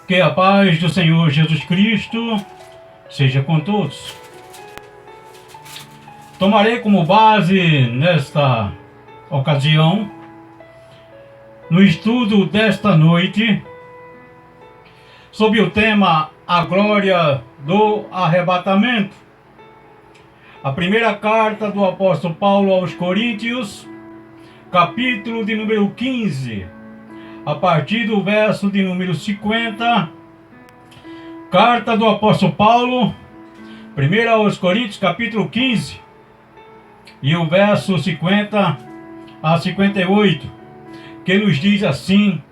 Que a paz do Senhor Jesus Cristo seja com todos. Tomarei como base nesta ocasião, no estudo desta noite, sobre o tema A Glória do Arrebatamento. A primeira carta do apóstolo Paulo aos Coríntios, capítulo de número 15, a partir do verso de número 50. Carta do apóstolo Paulo, 1 aos Coríntios, capítulo 15, e o verso 50 a 58, que nos diz assim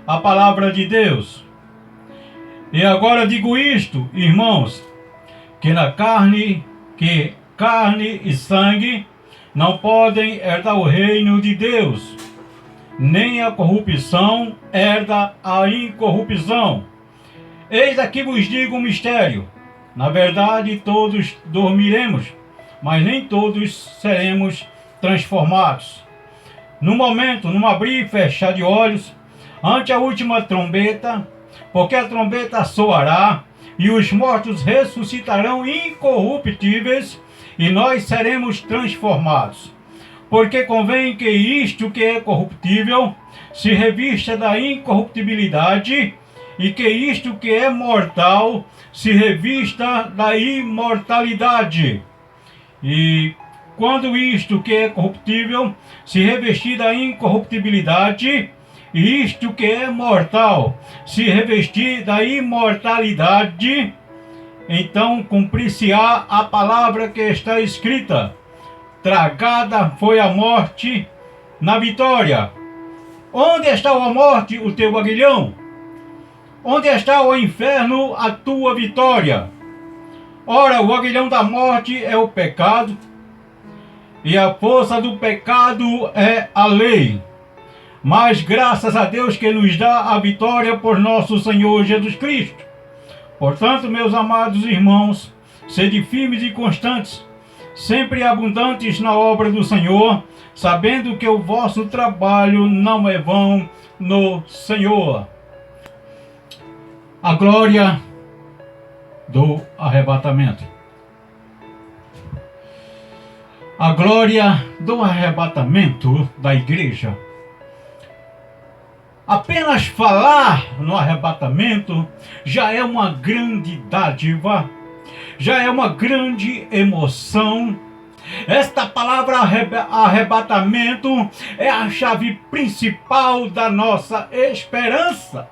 a palavra de Deus. E agora digo isto, irmãos, que carne e sangue não podem herdar o reino de Deus, nem a corrupção herda a incorrupção. Eis aqui vos digo um mistério. Na verdade, todos dormiremos, mas nem todos seremos transformados. No momento, num abrir e fechar de olhos, ante a última trombeta, porque a trombeta soará, e os mortos ressuscitarão incorruptíveis, e nós seremos transformados. Porque convém que isto que é corruptível se revista da incorruptibilidade, e que isto que é mortal se revista da imortalidade. E quando isto que é corruptível se revestir da incorruptibilidade, e isto que é mortal se revestir da imortalidade, então cumprir-se-á a palavra que está escrita: tragada foi a morte na vitória. Onde está a morte, o teu aguilhão? Onde está o inferno, a tua vitória? Ora, o aguilhão da morte é o pecado, e a força do pecado é a lei. Mas graças a Deus que nos dá a vitória por nosso Senhor Jesus Cristo. Portanto, meus amados irmãos, sede firmes e constantes, sempre abundantes na obra do Senhor, sabendo que o vosso trabalho não é vão no Senhor. A glória do arrebatamento. A glória do arrebatamento da igreja. Apenas falar no arrebatamento já é uma grande dádiva, já é uma grande emoção. Esta palavra arrebatamento é a chave principal da nossa esperança.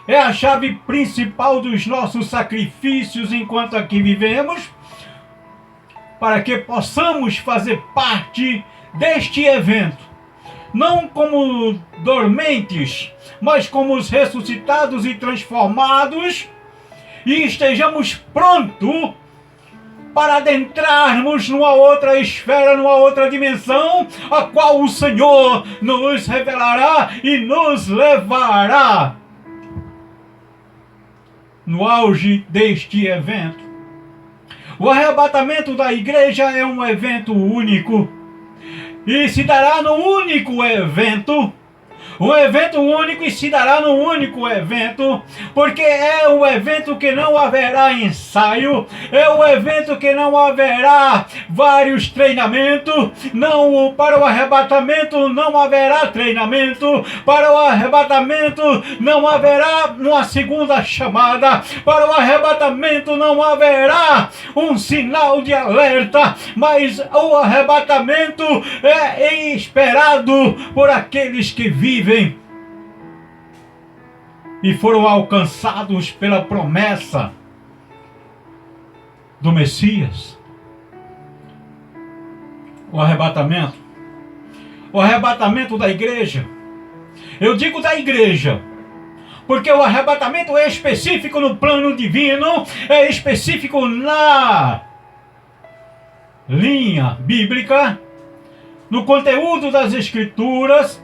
É a chave principal dos nossos sacrifícios enquanto aqui vivemos, para que possamos fazer parte deste evento, não como dormentes, mas como os ressuscitados e transformados, e estejamos prontos para adentrarmos numa outra esfera, numa outra dimensão, a qual o Senhor nos revelará e nos levará. No auge deste evento, o arrebatamento da igreja é um evento único, e se dará no único evento. Um evento único e se dará no único evento, porque é o evento que não haverá ensaio, é o evento que não haverá vários treinamentos. Não, para o arrebatamento não haverá treinamento, para o arrebatamento não haverá uma segunda chamada, para o arrebatamento não haverá um sinal de alerta, mas o arrebatamento é esperado por aqueles que vivem e foram alcançados pela promessa do Messias. O arrebatamento da igreja. Eu digo da igreja, porque o arrebatamento é específico no plano divino, é específico na linha bíblica, no conteúdo das Escrituras,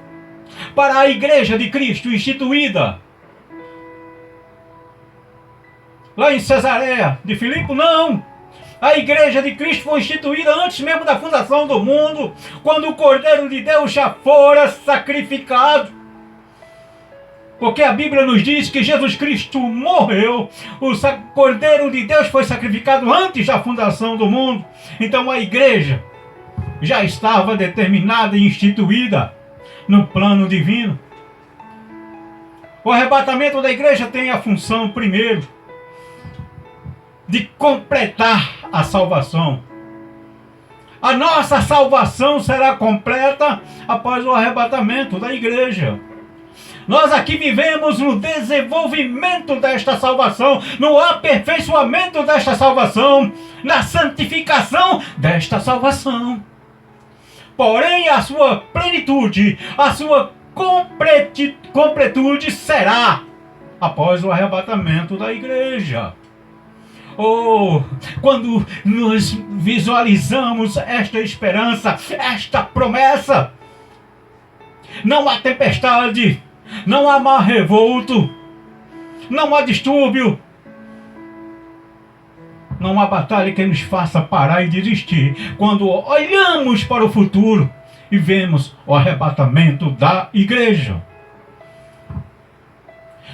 para a igreja de Cristo instituída lá em Cesareia de Filipe. Não! A igreja de Cristo foi instituída antes mesmo da fundação do mundo, quando o Cordeiro de Deus já fora sacrificado. Porque a Bíblia nos diz que Jesus Cristo morreu, o Cordeiro de Deus foi sacrificado antes da fundação do mundo. Então a igreja já estava determinada e instituída no plano divino. O arrebatamento da igreja tem a função, primeiro, de completar a salvação. A nossa salvação será completa após o arrebatamento da igreja. Nós aqui vivemos no desenvolvimento desta salvação, no aperfeiçoamento desta salvação, na santificação desta salvação. Porém, a sua plenitude, a sua completude será após o arrebatamento da igreja. Quando nós visualizamos esta esperança, esta promessa, não há tempestade, não há mar revolto, não há distúrbio, não há batalha que nos faça parar e desistir. Quando olhamos para o futuro e vemos o arrebatamento da igreja.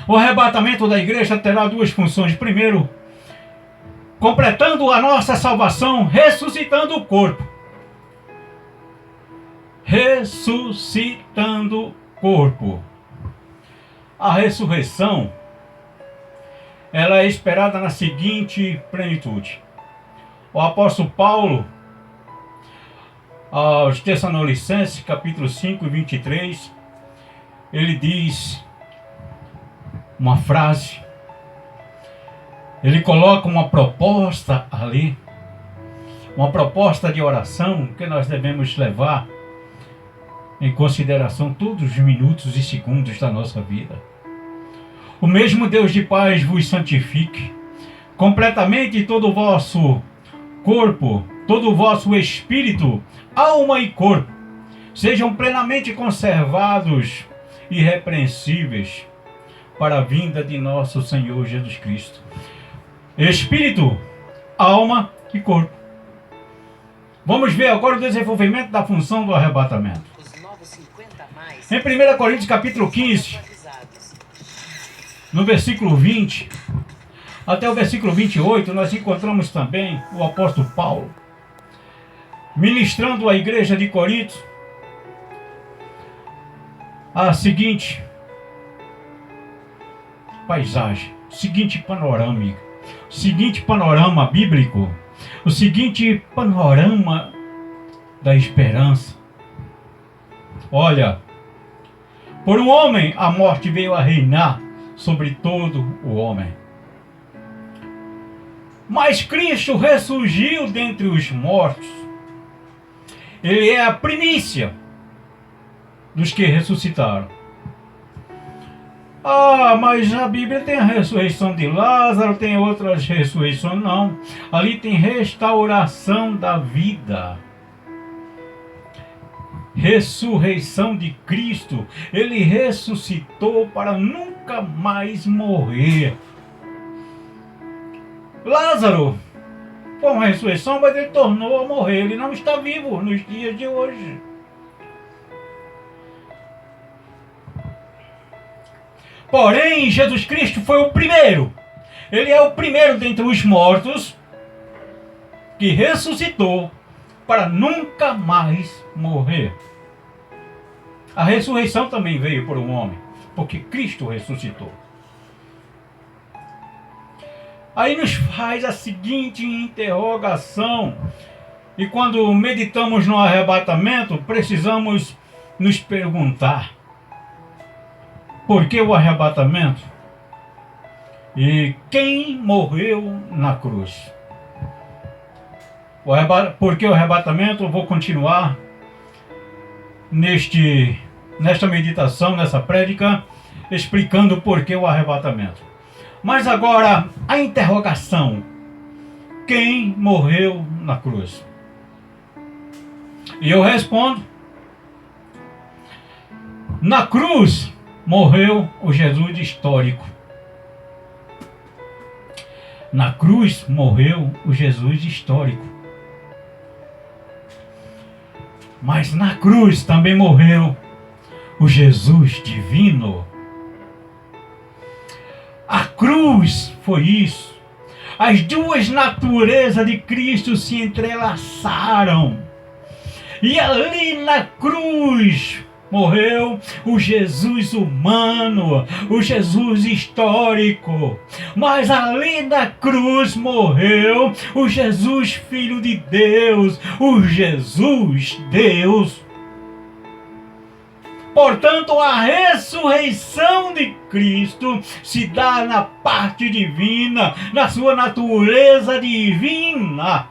O arrebatamento da igreja terá duas funções. Primeiro, completando a nossa salvação, ressuscitando o corpo. Ressuscitando o corpo. A ressurreição, ela é esperada na seguinte plenitude. O apóstolo Paulo, aos Tessalonicenses, capítulo 5, 23, ele diz uma frase, ele coloca uma proposta ali, uma proposta de oração que nós devemos levar em consideração todos os minutos e segundos da nossa vida. O mesmo Deus de paz vos santifique completamente todo o vosso corpo, todo o vosso espírito, alma e corpo, sejam plenamente conservados e irrepreensíveis para a vinda de nosso Senhor Jesus Cristo. Espírito, alma e corpo. Vamos ver agora o desenvolvimento da função do arrebatamento. Em 1 Coríntios capítulo 15, no versículo 20, até o versículo 28, nós encontramos também o apóstolo Paulo, ministrando à igreja de Corinto, a seguinte paisagem, seguinte panorama, seguinte panorama bíblico, o seguinte panorama da esperança. Olha, por um homem a morte veio a reinar sobre todo o homem. Mas Cristo ressurgiu dentre os mortos. Ele é a primícia dos que ressuscitaram. Mas a Bíblia tem a ressurreição de Lázaro, tem outras ressurreições. Não, ali tem restauração da vida. Ressurreição de Cristo. Ele ressuscitou para nunca mais morrer. Lázaro foi uma ressurreição, mas ele tornou a morrer. Ele não está vivo nos dias de hoje. Porém, Jesus Cristo foi o primeiro. Ele é o primeiro dentre os mortos que ressuscitou para nunca mais morrer. A ressurreição também veio por um homem, porque Cristo ressuscitou. Aí nos faz a seguinte interrogação, e quando meditamos no arrebatamento, precisamos nos perguntar: por que o arrebatamento? E quem morreu na cruz? Por que o arrebatamento? Eu vou continuar nesta meditação, nessa prédica, explicando por que o arrebatamento. Mas agora, a interrogação: quem morreu na cruz? E eu respondo: na cruz morreu o Jesus histórico. Na cruz morreu o Jesus histórico. Mas na cruz também morreu o Jesus divino. A cruz foi isso. As duas naturezas de Cristo se entrelaçaram. E ali na cruz morreu o Jesus humano, o Jesus histórico. Mas ali na cruz morreu o Jesus Filho de Deus, o Jesus Deus. Portanto, a ressurreição de Cristo se dá na parte divina, na sua natureza divina.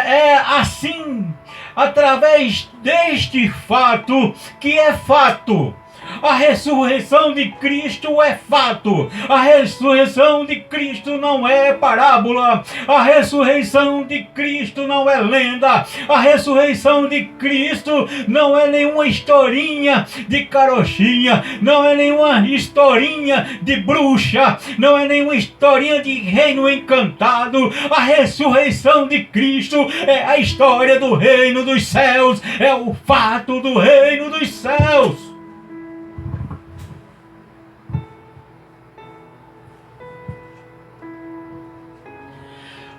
É assim, através deste fato, que é fato. A ressurreição de Cristo é fato. A ressurreição de Cristo não é parábola. A ressurreição de Cristo não é lenda. A ressurreição de Cristo não é nenhuma historinha de carochinha. Não é nenhuma historinha de bruxa. Não é nenhuma historinha de reino encantado. A ressurreição de Cristo é a história do reino dos céus. É o fato do reino dos céus.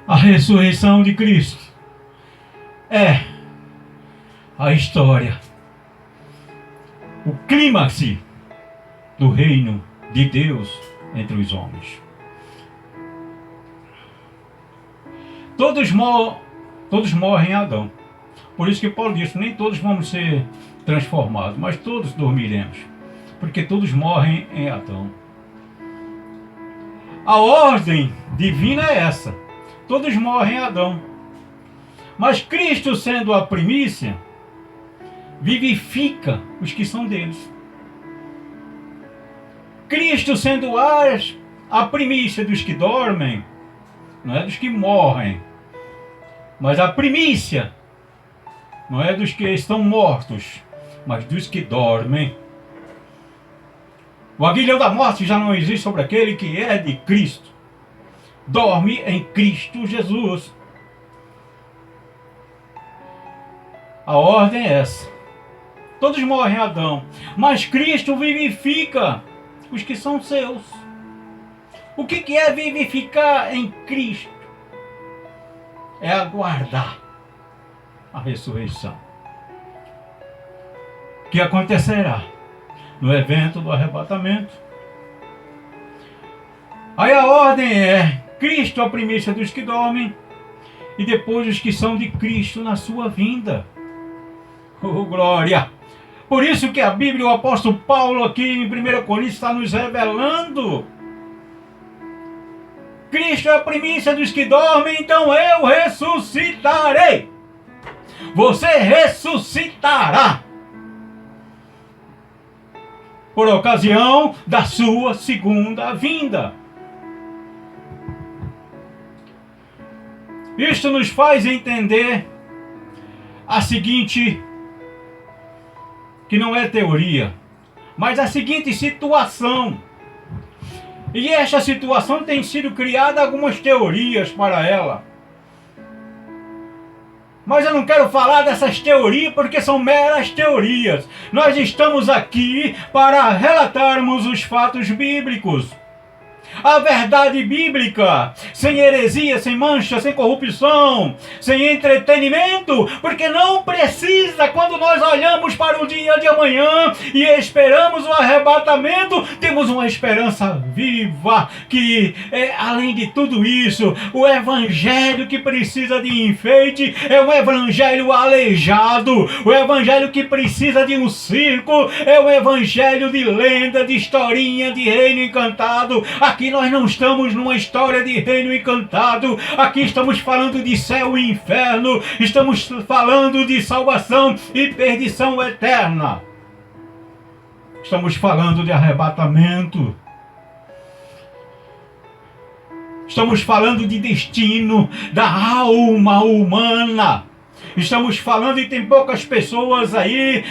A ressurreição de Cristo é a história, o clímax do reino de Deus entre os homens. Todos morrem em Adão. Por isso que Paulo diz, nem todos vamos ser transformados, mas todos dormiremos, porque todos morrem em Adão. A ordem divina é essa. Todos morrem em Adão. Mas Cristo, sendo a primícia, vivifica os que são deles. Cristo, sendo a primícia dos que dormem, não é dos que morrem, mas a primícia não é dos que estão mortos, mas dos que dormem. O aguilhão da morte já não existe sobre aquele que é de Cristo. Dorme em Cristo Jesus. A ordem é essa. Todos morrem em Adão, mas Cristo vivifica os que são seus. O que é vivificar em Cristo? É aguardar a ressurreição, que acontecerá no evento do arrebatamento. Aí a ordem é Cristo a primícia dos que dormem, e depois os que são de Cristo na sua vinda. Oh, glória! Por isso que a Bíblia, o apóstolo Paulo aqui em 1 Coríntios está nos revelando. Cristo é a primícia dos que dormem, então eu ressuscitarei. Você ressuscitará por ocasião da sua segunda vinda. Isto nos faz entender a seguinte, que não é teoria, mas a seguinte situação. E esta situação tem sido criada algumas teorias para ela. Mas eu não quero falar dessas teorias porque são meras teorias. Nós estamos aqui para relatarmos os fatos bíblicos. A verdade bíblica, sem heresia, sem mancha, sem corrupção, sem entretenimento, porque não precisa, quando nós olhamos para o dia de amanhã e esperamos o arrebatamento, temos uma esperança viva, que é, além de tudo isso, o evangelho que precisa de enfeite é um evangelho aleijado, o evangelho que precisa de um circo é um evangelho de lenda, de historinha, de reino encantado. Aqui nós não estamos numa história de reino encantado. Aqui estamos falando de céu e inferno. Estamos falando de salvação e perdição eterna. Estamos falando de arrebatamento. Estamos falando de destino da alma humana. Estamos falando, e tem poucas pessoas aí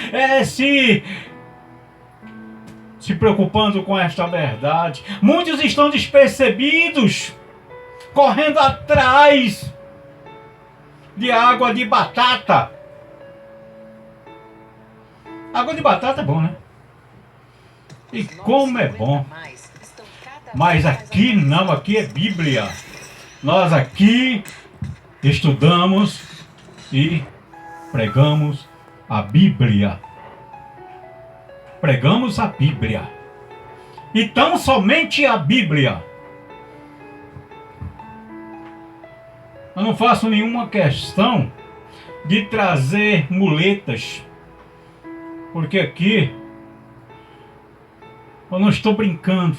se preocupando com esta verdade. Muitos estão despercebidos, correndo atrás de água de batata. Água de batata é bom, né? E como é bom. Mas aqui não, aqui é Bíblia. Nós aqui estudamos e pregamos a Bíblia. Pregamos a Bíblia. E tão somente a Bíblia. Eu não faço nenhuma questão de trazer muletas, porque aqui eu não estou brincando.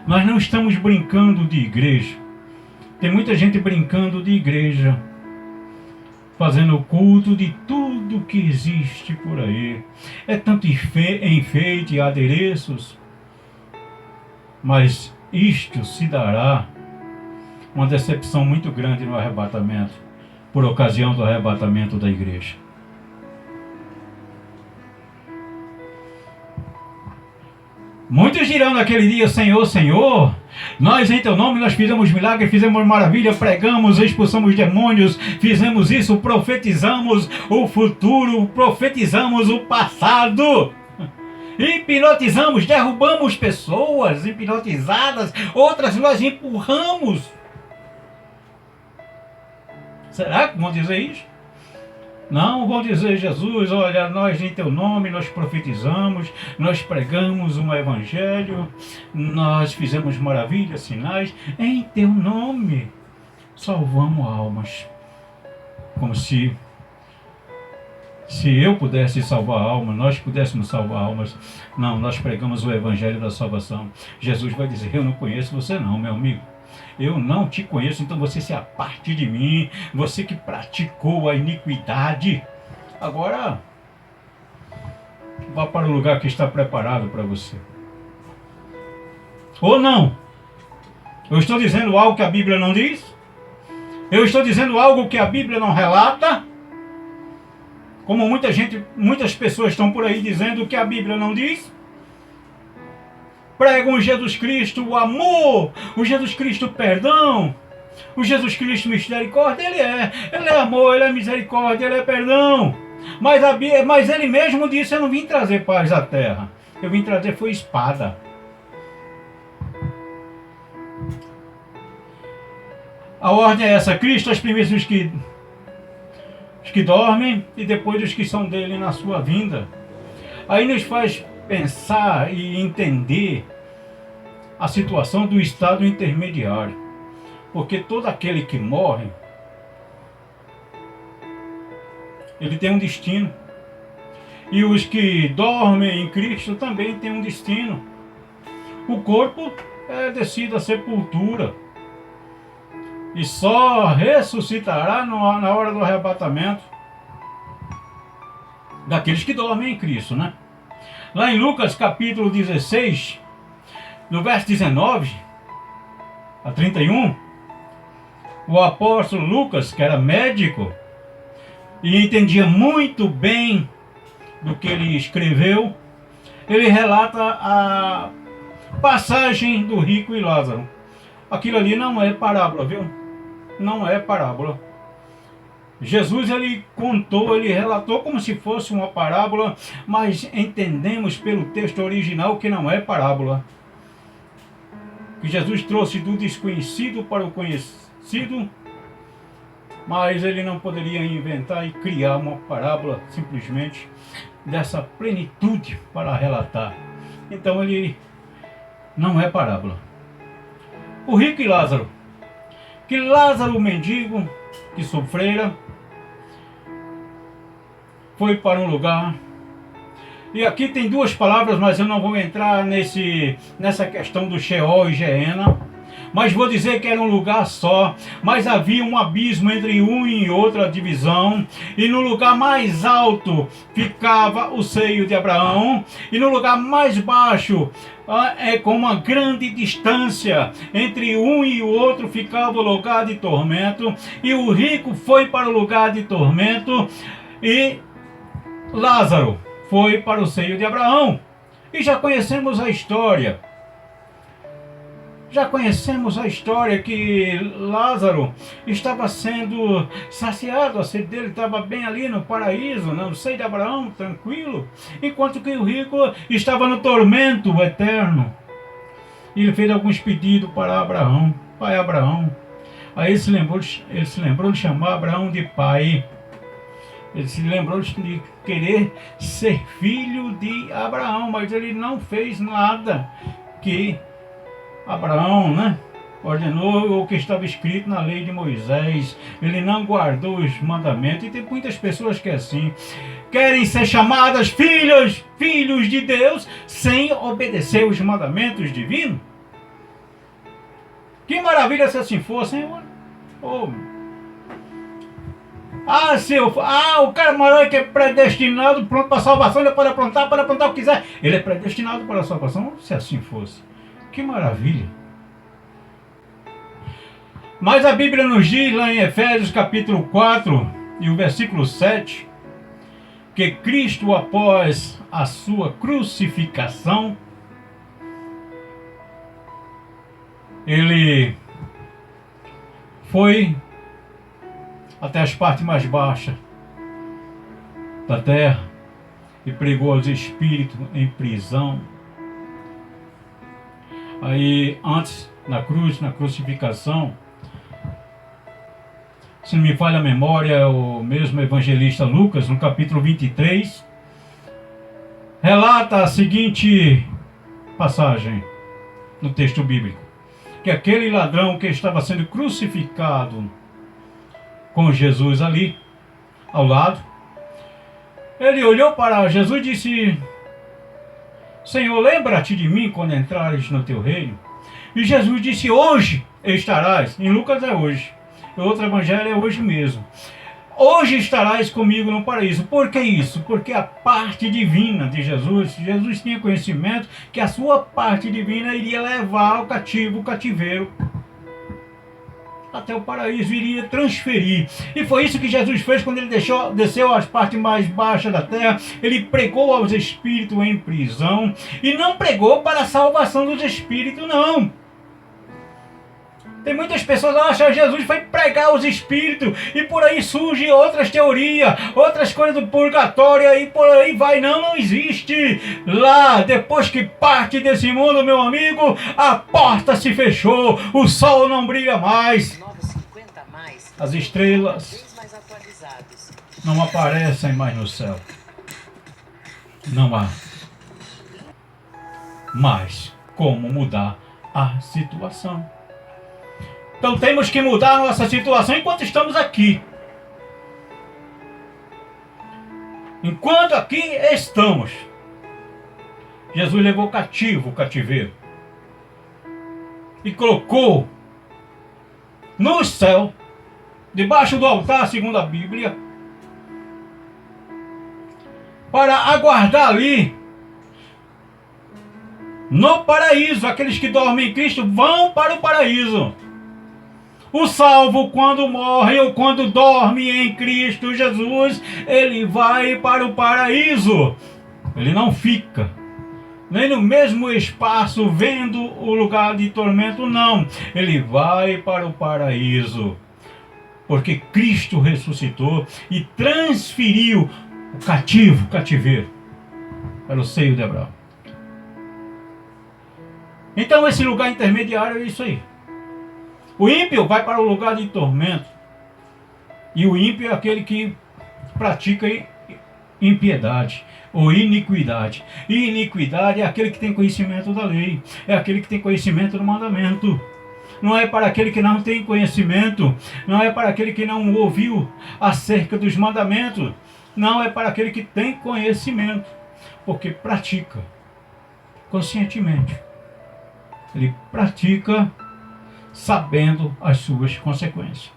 Nós não estamos brincando de igreja. Tem muita gente brincando de igreja, fazendo culto de tudo que existe por aí. É tanto enfeite e adereços, mas isto se dará uma decepção muito grande no arrebatamento, por ocasião do arrebatamento da igreja. Muitos dirão naquele dia: Senhor, Senhor, nós em teu nome nós fizemos milagre, fizemos maravilha, pregamos, expulsamos demônios, fizemos isso, profetizamos o futuro, profetizamos o passado, hipnotizamos, derrubamos pessoas hipnotizadas, outras nós empurramos. Será que vão dizer isso? Não, vão dizer: Jesus, olha, nós em teu nome nós profetizamos, nós pregamos um evangelho, nós fizemos maravilhas, sinais, em teu nome salvamos almas. Como se eu pudesse salvar almas, nós pudéssemos salvar almas. Não, nós pregamos o evangelho da salvação. Jesus vai dizer: eu não conheço você não, meu amigo. Eu não te conheço, então você se aparte de mim, você que praticou a iniquidade. Agora, vá para o lugar que está preparado para você. Ou não? Eu estou dizendo algo que a Bíblia não diz? Eu estou dizendo algo que a Bíblia não relata? Como muitas pessoas estão por aí dizendo que a Bíblia não diz? Pregam o Jesus Cristo, o amor, o Jesus Cristo, o perdão, o Jesus Cristo, misericórdia. Ele é amor, ele é misericórdia, ele é perdão. Mas ele mesmo disse: eu não vim trazer paz à terra, eu vim trazer foi espada. A ordem é essa: Cristo, as primeiras os que dormem, e depois os que são dele na sua vinda. Aí nos faz pensar e entender a situação do estado intermediário, porque todo aquele que morre, ele tem um destino, e os que dormem em Cristo também têm um destino. O corpo é descido à sepultura e só ressuscitará na hora do arrebatamento daqueles que dormem em Cristo, né? Lá em Lucas capítulo 16, no verso 19 a 31, o apóstolo Lucas, que era médico e entendia muito bem do que ele escreveu, ele relata a passagem do rico e Lázaro. Aquilo ali não é parábola, viu? Não é parábola. Jesus, ele contou, ele relatou como se fosse uma parábola, mas entendemos pelo texto original que não é parábola. Que Jesus trouxe do desconhecido para o conhecido, mas ele não poderia inventar e criar uma parábola simplesmente dessa plenitude para relatar. Então ele não é parábola. O rico e Lázaro. Que Lázaro, o mendigo, que sofrera, foi para um lugar. E aqui tem duas palavras, mas eu não vou entrar nessa questão do Sheol e Geena. Mas vou dizer que era um lugar só, mas havia um abismo entre um e outra divisão, e no lugar mais alto ficava o seio de Abraão, e no lugar mais baixo, com uma grande distância entre um e o outro, ficava o lugar de tormento, e o rico foi para o lugar de tormento, e Lázaro foi para o seio de Abraão. E já conhecemos a história. Já conhecemos a história que Lázaro estava sendo saciado, a sede dele estava bem ali no paraíso, no seio de Abraão, tranquilo, enquanto que o rico estava no tormento eterno. E ele fez alguns pedidos para Abraão, pai Abraão. Aí ele se lembrou de chamar Abraão de pai. Ele se lembrou de querer ser filho de Abraão, mas ele não fez nada que Abraão, ordenou o que estava escrito na lei de Moisés. Ele não guardou os mandamentos. E tem muitas pessoas que assim querem ser chamadas filhos de Deus, sem obedecer os mandamentos divinos. Que maravilha se assim for, Senhor. O cara maravilha que é predestinado, pronto para a salvação, ele pode aprontar o que quiser. Ele é predestinado para a salvação, se assim fosse. Que maravilha. Mas a Bíblia nos diz lá em Efésios capítulo 4 e o versículo 7, que Cristo, após a sua crucificação, ele foi até as partes mais baixas da terra e pregou aos espíritos em prisão. Aí, antes, na crucificação, se não me falha a memória, o mesmo evangelista Lucas, no capítulo 23, relata a seguinte passagem no texto bíblico, que aquele ladrão que estava sendo crucificado com Jesus ali, ao lado, ele olhou para Jesus e disse: Senhor, lembra-te de mim quando entrares no teu reino. E Jesus disse: hoje estarás. Em Lucas é hoje. Em outro evangelho é hoje mesmo. Hoje estarás comigo no paraíso. Por que isso? Porque a parte divina de Jesus tinha conhecimento que a sua parte divina iria levar o cativeiro até o paraíso, iria transferir. E foi isso que Jesus fez quando ele desceu às partes mais baixas da terra. Ele pregou aos espíritos em prisão, e não pregou para a salvação dos espíritos, não. Tem muitas pessoas que acham que Jesus foi pregar aos espíritos, e por aí surgem outras teorias, outras coisas do purgatório, e por aí vai. Não existe. Lá, depois que parte desse mundo, meu amigo, a porta se fechou, o sol não brilha mais, as estrelas não aparecem mais no céu. Não há mais como mudar a situação. Então temos que mudar a nossa situação enquanto estamos aqui. Enquanto aqui estamos. Jesus levou cativo o cativeiro e colocou no céu, debaixo do altar, segundo a Bíblia, para aguardar ali no paraíso. Aqueles que dormem em Cristo vão para o paraíso. O salvo, quando morre ou quando dorme em Cristo Jesus, ele vai para o paraíso. Ele não fica nem no mesmo espaço vendo o lugar de tormento, não. Ele vai para o paraíso, porque Cristo ressuscitou e transferiu o cativeiro, para o seio de Abraão. Então esse lugar intermediário é isso aí. O ímpio vai para o lugar de tormento. E o ímpio é aquele que pratica impiedade ou iniquidade. E iniquidade é aquele que tem conhecimento da lei. É aquele que tem conhecimento do mandamento. Não é para aquele que não tem conhecimento. Não é para aquele que não ouviu acerca dos mandamentos. Não é para aquele que tem conhecimento. Porque pratica conscientemente. Ele pratica sabendo as suas consequências.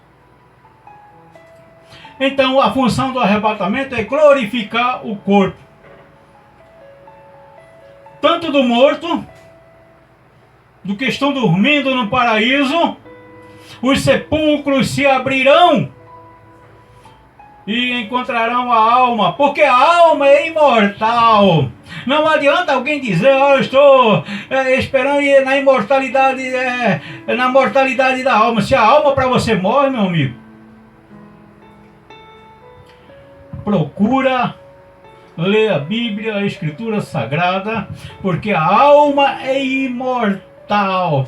Então a função do arrebatamento é glorificar o corpo, tanto do morto, do que estão dormindo no paraíso. Os sepulcros se abrirão e encontrarão a alma, porque a alma é imortal. Não adianta alguém dizer, eu estou esperando na mortalidade da alma. Se a alma para você morre, meu amigo, procura ler a Bíblia, a Escritura Sagrada, porque a alma é imortal.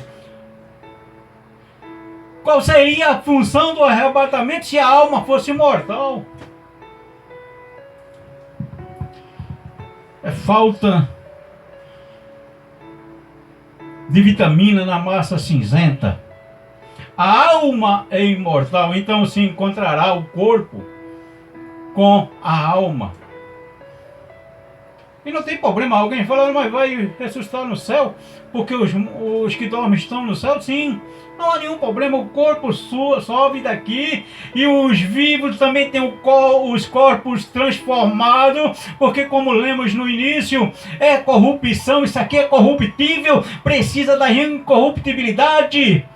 Qual seria a função do arrebatamento se a alma fosse imortal? É falta de vitamina na massa cinzenta. A alma é imortal, então se encontrará o corpo com a alma. E não tem problema alguém falar, mas vai ressuscitar no céu, porque os que dormem estão no céu. Sim, não há nenhum problema, o corpo sobe daqui e os vivos também têm os corpos transformados, porque como lemos no início, é corrupção, isso aqui é corruptível, precisa da incorruptibilidade.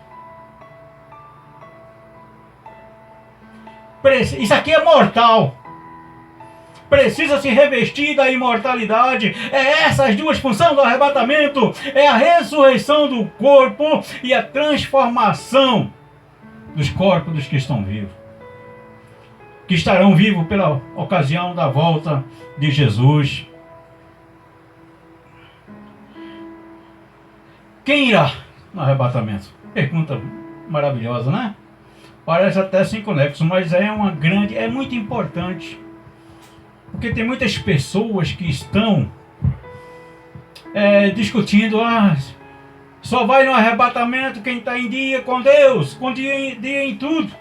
Isso aqui é mortal. Precisa se revestir da imortalidade. É essas duas funções do arrebatamento. É a ressurreição do corpo e a transformação dos corpos dos que estão vivos. Que estarão vivos pela ocasião da volta de Jesus. Quem irá no arrebatamento? Pergunta maravilhosa, né? Parece até sem conexo, mas é muito importante. Porque tem muitas pessoas que estão discutindo, só vai no arrebatamento quem está em dia com Deus, com dia em tudo.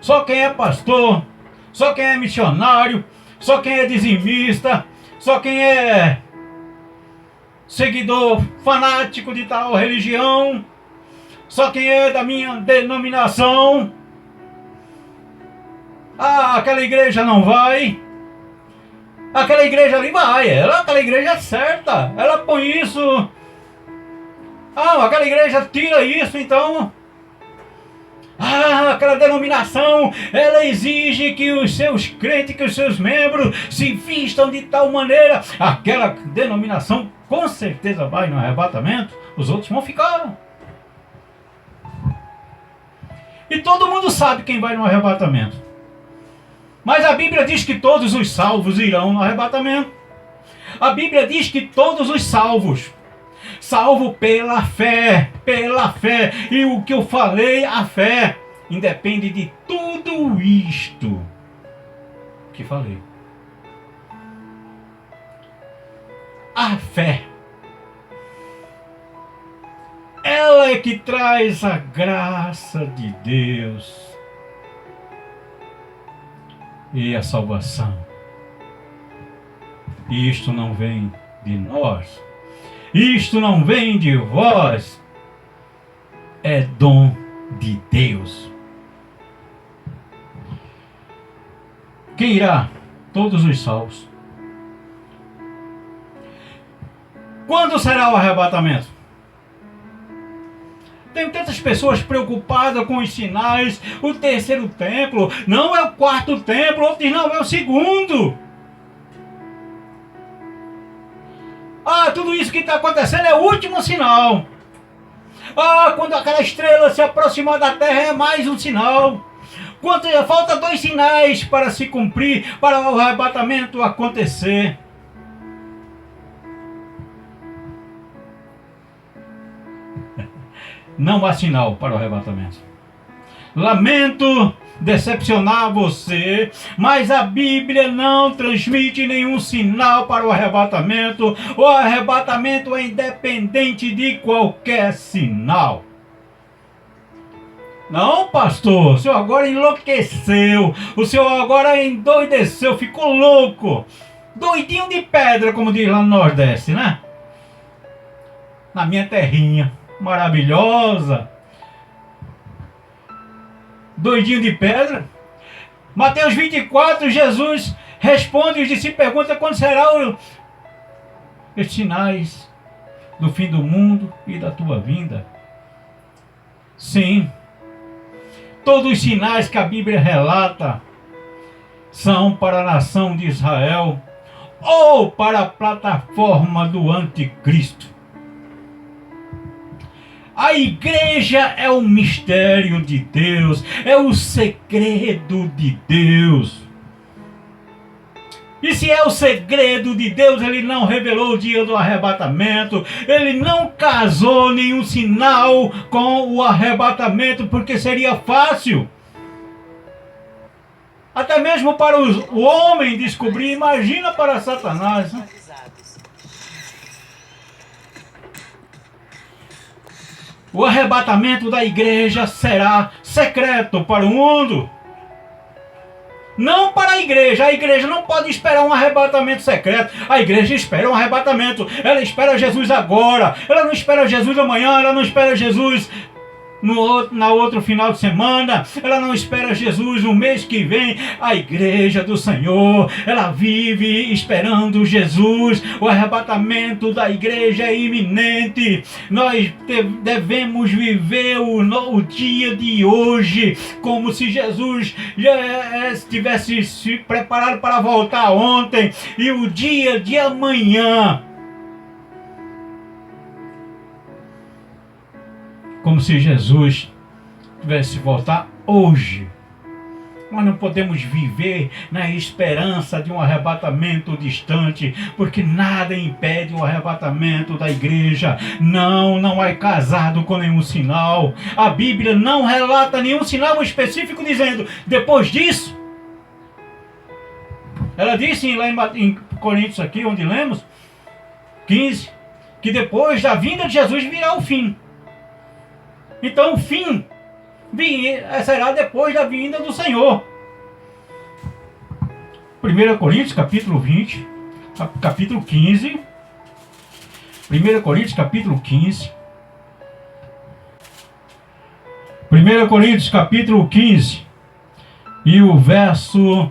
Só quem é pastor, só quem é missionário, só quem é dizimista, só quem é seguidor fanático de tal religião, só quem é da minha denominação. Aquela igreja não vai. Aquela igreja ali vai. Aquela igreja é certa. Ela põe isso. Aquela igreja tira isso, então. Aquela denominação, ela exige que os seus crentes, que os seus membros se vistam de tal maneira. Aquela denominação com certeza vai no arrebatamento. Os outros vão ficar. E todo mundo sabe quem vai no arrebatamento. Mas a Bíblia diz que todos os salvos irão no arrebatamento. A Bíblia diz que todos os salvos, salvo pela fé. E o que eu falei, a fé, independe de tudo isto que falei. A fé, ela é que traz a graça de Deus e a salvação. Isto não vem de nós, isto não vem de vós, é dom de Deus. Quem irá? Todos os salvos. Quando será o arrebatamento? Tem tantas pessoas preocupadas com os sinais. O terceiro templo não é o quarto templo, outros não é o segundo. Tudo isso que está acontecendo é o último sinal. Quando aquela estrela se aproximar da terra é mais um sinal. Quando falta 2 sinais para se cumprir, para o arrebatamento acontecer. Não há sinal para o arrebatamento. Lamento decepcionar você, mas a Bíblia não transmite nenhum sinal para o arrebatamento. O arrebatamento é independente de qualquer sinal. Não, pastor, o senhor agora enlouqueceu, o senhor agora endoideceu, ficou louco. Doidinho de pedra, como diz lá no Nordeste, né? Na minha terrinha maravilhosa. Doidinho de pedra. Mateus 24, Jesus responde, os discípulos perguntam quando serão os sinais do fim do mundo e da tua vinda. Sim, todos os sinais que a Bíblia relata são para a nação de Israel, ou para a plataforma do anticristo. A igreja é o mistério de Deus, é o segredo de Deus. E se é o segredo de Deus, Ele não revelou o dia do arrebatamento, Ele não casou nenhum sinal com o arrebatamento, porque seria fácil. Até mesmo para o homem descobrir, imagina para Satanás, né? O arrebatamento da igreja será secreto para o mundo. Não para a igreja não pode esperar um arrebatamento secreto. A igreja espera um arrebatamento. Ela espera Jesus agora. Ela não espera Jesus amanhã. Ela não espera Jesus na outro final de semana. Ela não espera Jesus no mês que vem. A igreja do Senhor, ela vive esperando Jesus. O arrebatamento da igreja é iminente. Nós devemos viver o dia de hoje como se Jesus já estivesse se preparado para voltar ontem, e o dia de amanhã como se Jesus tivesse voltar hoje. Nós não podemos viver na esperança de um arrebatamento distante, porque nada impede o arrebatamento da igreja. Não é casado com nenhum sinal. A Bíblia não relata nenhum sinal específico dizendo, depois disso. Ela disse lá em Coríntios aqui, onde lemos, 15, que depois da vinda de Jesus virá o fim. Então o fim será depois da vinda do Senhor. 1 Coríntios capítulo 20, capítulo 15. 1 Coríntios capítulo 15. 1 Coríntios capítulo 15 e o verso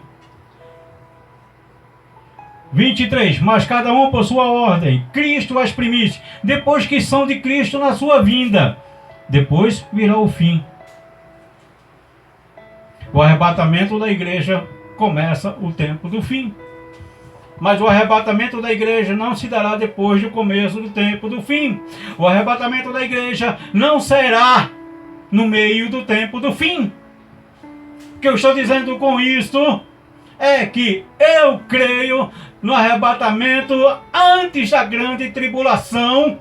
23. Mas cada um por sua ordem, Cristo as primícias, depois que são de Cristo na sua vinda. Depois virá o fim. O arrebatamento da igreja começa o tempo do fim. Mas o arrebatamento da igreja não se dará depois do começo do tempo do fim. O arrebatamento da igreja não será no meio do tempo do fim. O que eu estou dizendo com isso é que eu creio no arrebatamento antes da grande tribulação.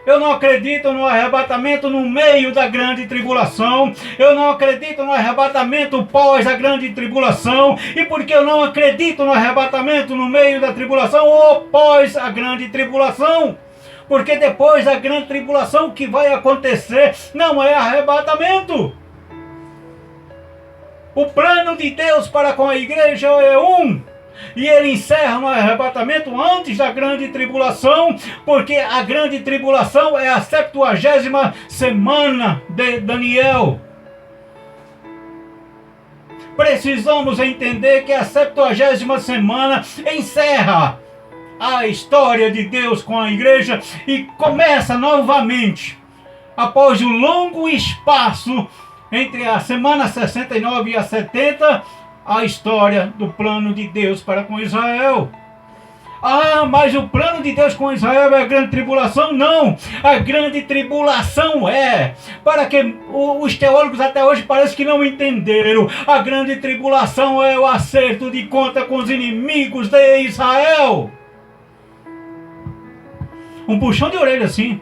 Eu não acredito no arrebatamento no meio da grande tribulação. Eu não acredito no arrebatamento pós a grande tribulação. E porque eu não acredito no arrebatamento no meio da tribulação ou pós a grande tribulação? Porque depois da grande tribulação o que vai acontecer não é arrebatamento. O plano de Deus para com a igreja é um. E ele encerra no arrebatamento antes da grande tribulação, porque a grande tribulação é a 70ª semana de Daniel. Precisamos entender que a 70ª semana encerra a história de Deus com a igreja e começa novamente, após o longo espaço entre a semana 69 e a 70, a história do plano de Deus para com Israel. Ah, mas o plano de Deus com Israel é a grande tribulação? Não! A grande tribulação é, para que os teólogos até hoje parece que não entenderam, a grande tribulação é o acerto de conta com os inimigos de Israel. Um puxão de orelha assim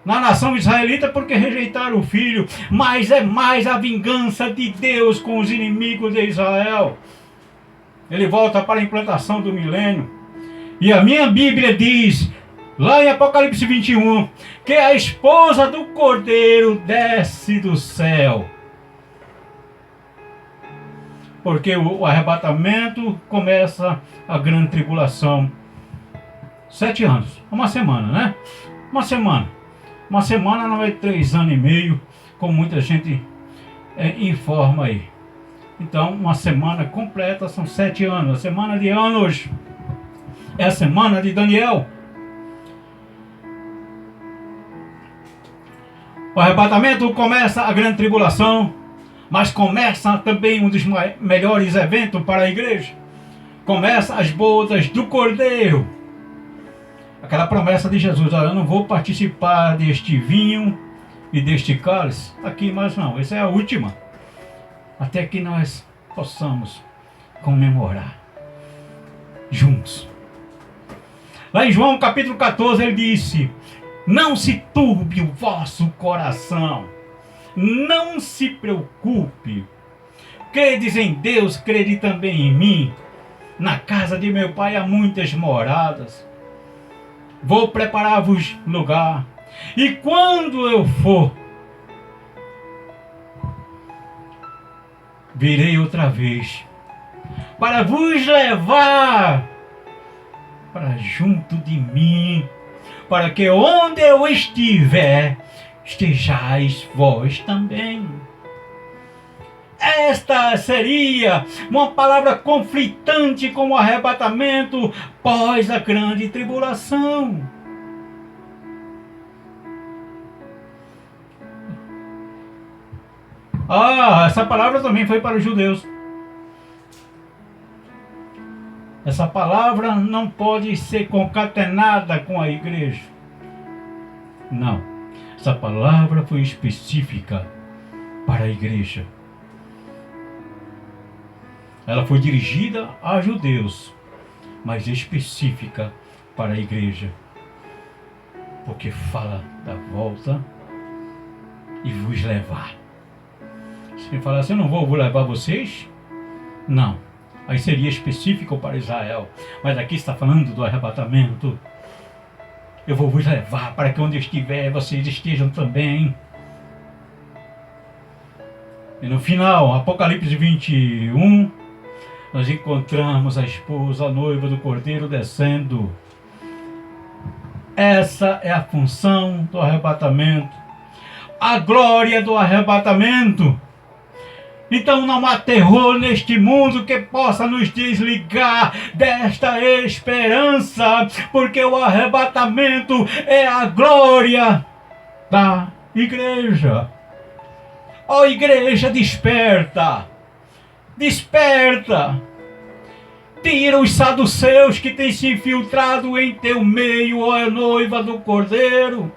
na nação israelita, porque rejeitaram o filho, mas é mais a vingança de Deus com os inimigos de Israel. Ele volta para a implantação do milênio. E a minha Bíblia diz, lá em Apocalipse 21, que a esposa do Cordeiro desce do céu. Porque o arrebatamento começa a grande tribulação. 7 anos, uma semana, né? Uma semana não é 3 anos e meio, como muita gente informa aí. Então, uma semana completa são 7 anos. A semana de anos é a semana de Daniel. O arrebatamento começa a grande tribulação, mas começa também um dos melhores eventos para a igreja. começa as bodas do Cordeiro. Aquela promessa de Jesus: olha, eu não vou participar deste vinho e deste cálice aqui, mas não, essa é a última, até que nós possamos comemorar juntos. Lá em João capítulo 14 ele disse: não se turbe o vosso coração, não se preocupe, credes em Deus, crede também em mim. Na casa de meu pai há muitas moradas, vou preparar-vos lugar, e quando eu for, virei outra vez, para vos levar para junto de mim, para que onde eu estiver, estejais vós também. Esta seria uma palavra conflitante com o arrebatamento pós a grande tribulação. Essa palavra também foi para os judeus. Essa palavra não pode ser concatenada com a igreja. Não. Essa palavra foi específica para a igreja. Ela foi dirigida a judeus, mas específica para a igreja. Porque fala da volta e vos levar. Se falar assim, eu não vou levar vocês? Não. Aí seria específico para Israel. Mas aqui está falando do arrebatamento. Eu vou vos levar para que onde eu estiver, vocês estejam também. E no final, Apocalipse 21, nós encontramos a esposa, a noiva do Cordeiro descendo. Essa é a função do arrebatamento. A glória do arrebatamento. Então não há terror neste mundo que possa nos desligar desta esperança, porque o arrebatamento é a glória da igreja. Ó igreja, desperta! Desperta! Tira os saduceus que têm se infiltrado em teu meio, ó noiva do Cordeiro.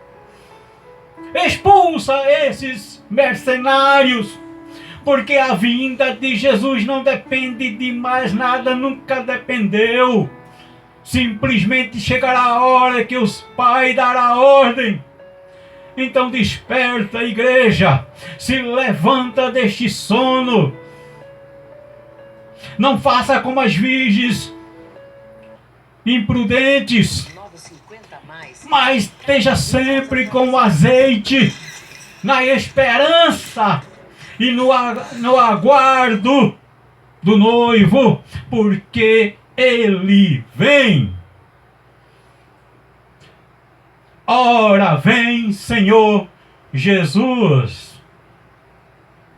Expulsa esses mercenários, porque a vinda de Jesus não depende de mais nada, nunca dependeu. Simplesmente chegará a hora que os Pai dará ordem. Então desperta, igreja, se levanta deste sono. Não faça como as virgens imprudentes, mas esteja sempre com o azeite, na esperança e no aguardo do noivo, porque ele vem. Ora vem, Senhor Jesus.